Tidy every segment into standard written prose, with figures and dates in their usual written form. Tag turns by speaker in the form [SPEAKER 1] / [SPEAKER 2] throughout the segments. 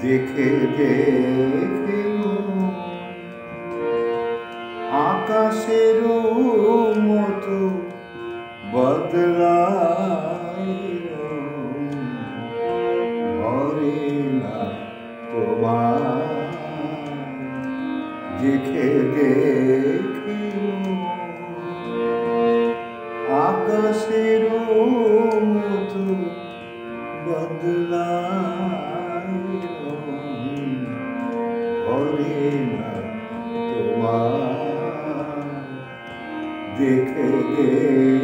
[SPEAKER 1] দেখে দেখে আকাশের মতো বদলায় ভরে না তোমার দেখে দেখে আকাশের মতো বদলায় ভরে না তোমার দেখে দেখে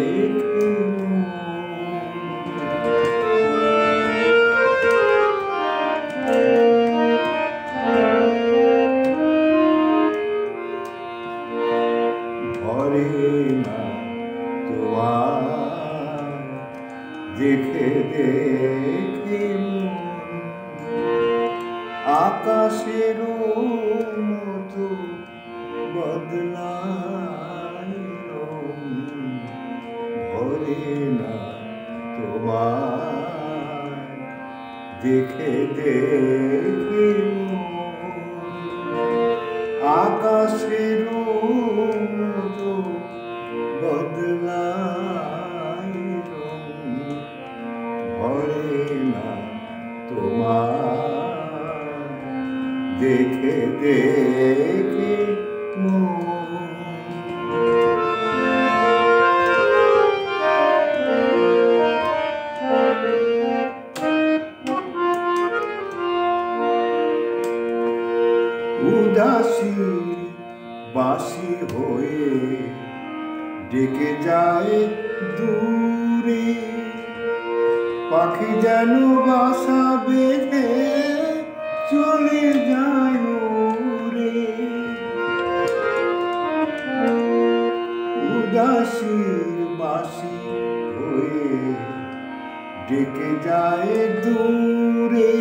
[SPEAKER 1] ভরে না তোমার দেখে দেখে আকাশের মতো বদলায় ভরে না তোমার দেখে দেখে আকাশের মতো বদলায় ভরে না তোমার দেখে দেখে উদাসী বাসি হয়ে ডেকে যায় দূরে পাখি যেন বাসা বেঁধে চলে যায় উড়ে উদাসী বাসি হয়ে ডেকে যায় দূরে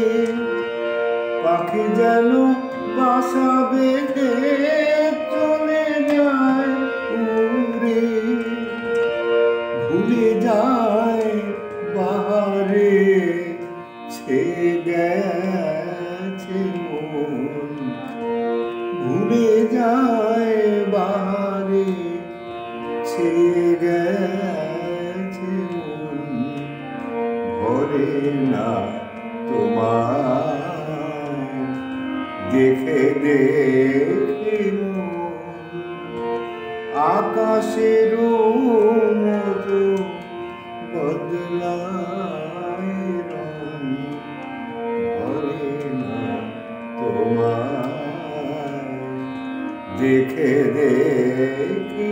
[SPEAKER 1] পাখি যেন বাসা বেঁধে চলে যায় উড়ে ভুলে যায় বাহারে ছেয়ে গেছে মন ভুলে যায় বাহারে ছেয়ে গেছে মন ভরে না তোমার দেখে দেখে আকাশের মতো বদলায় ভরে না তোমার দেখে দেখে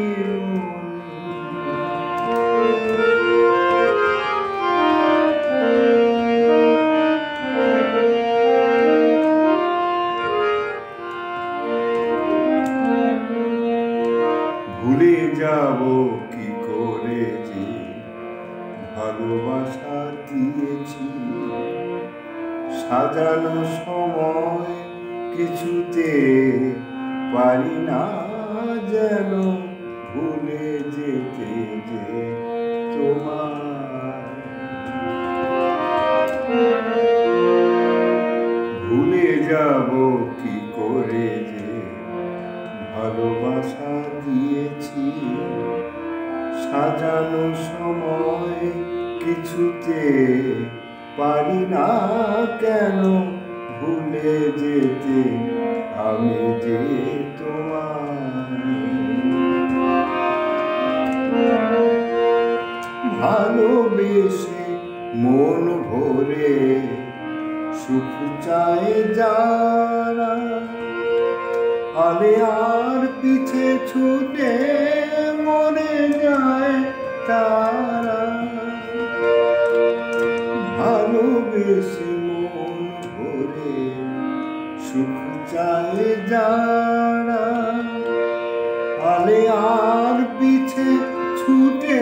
[SPEAKER 1] ভুলে যাব কি করে যে ভালোবাসা দিয়েছি সাজানো সময় কিছুতে পারি না যেন ভুলে যেতে যে তোমার ভুলে যাব কি করে যে ভালোবাসা দিয়েছি সাজানো সময় কিছুতে পারি না কেন ভুলে যেতে আমি যে তোমার ভালোবেসে মন ভরে সুখ চায় যারা আলে আর পিছে ছুটে মরে যায় তারা ভালোবেসে মন ভরে সুখ চায় যারা আলে আর পিছে ছুটে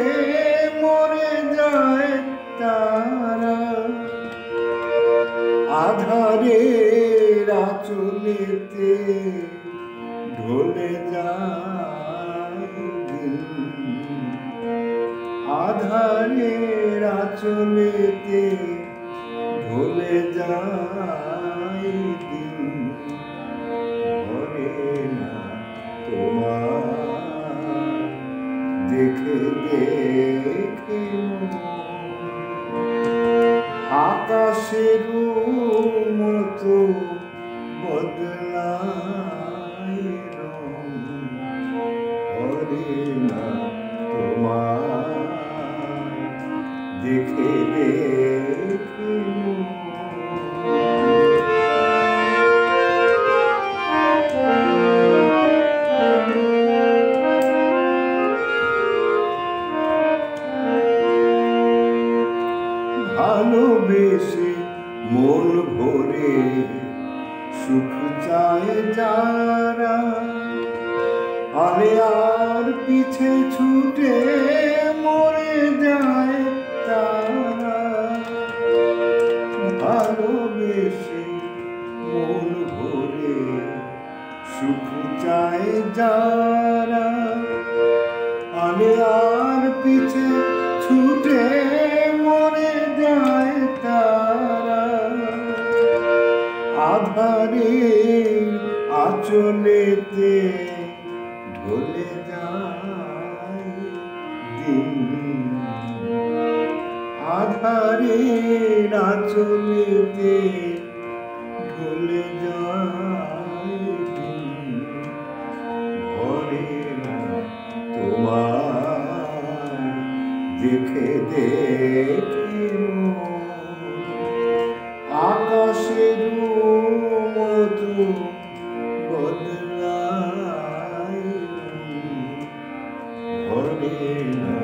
[SPEAKER 1] মরে যায় তারা আধারের আঁচলেতে ঢলে যায় আধারের আঁচলেতে আকাশের মতো বদলায় রং, করে না তোমার দেখে দেখে ভালোবেসে মন ভরে সুখ চায় যারা, আরে আর পিছে ছুটে মরে যায় তারা। ভালোবেসে মন ভরে সুখ চায় যারা, আরে আর পিছে ছুটে মরে যায় তারা। আধারের আঁচলেতে ঢলে যায় দিন, আধারের আঁচলেতে ঢলে যায় দিন, ভরে না তোমার দেখে দেখে আকাশের মতো বদলায়, ভরে না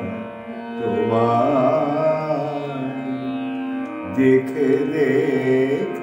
[SPEAKER 1] তোমার দেখে দেখে।